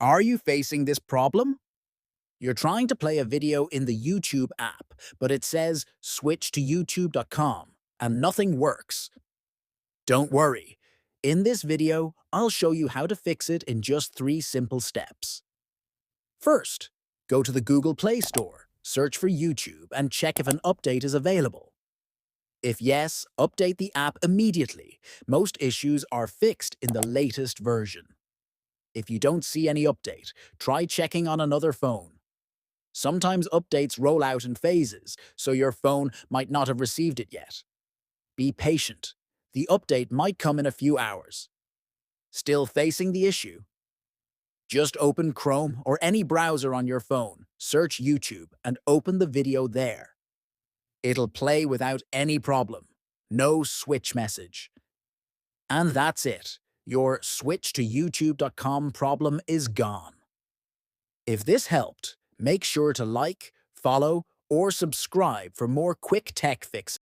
Are you facing this problem? You're trying to play a video in the YouTube app, but it says switch to youtube.com and nothing works. Don't worry. In this video, I'll show you how to fix it in just 3 simple steps. First, go to the Google Play Store, search for YouTube, and check if an update is available. If yes, update the app immediately. Most issues are fixed in the latest version. If you don't see any update, try checking on another phone. Sometimes updates roll out in phases, so your phone might not have received it yet. Be patient. The update might come in a few hours. Still facing the issue? Just open Chrome or any browser on your phone, search YouTube, and open the video there. It'll play without any problem. No switch message. And that's it. Your switch to youtube.com problem is gone. If this helped, make sure to like, follow, or subscribe for more quick tech fixes.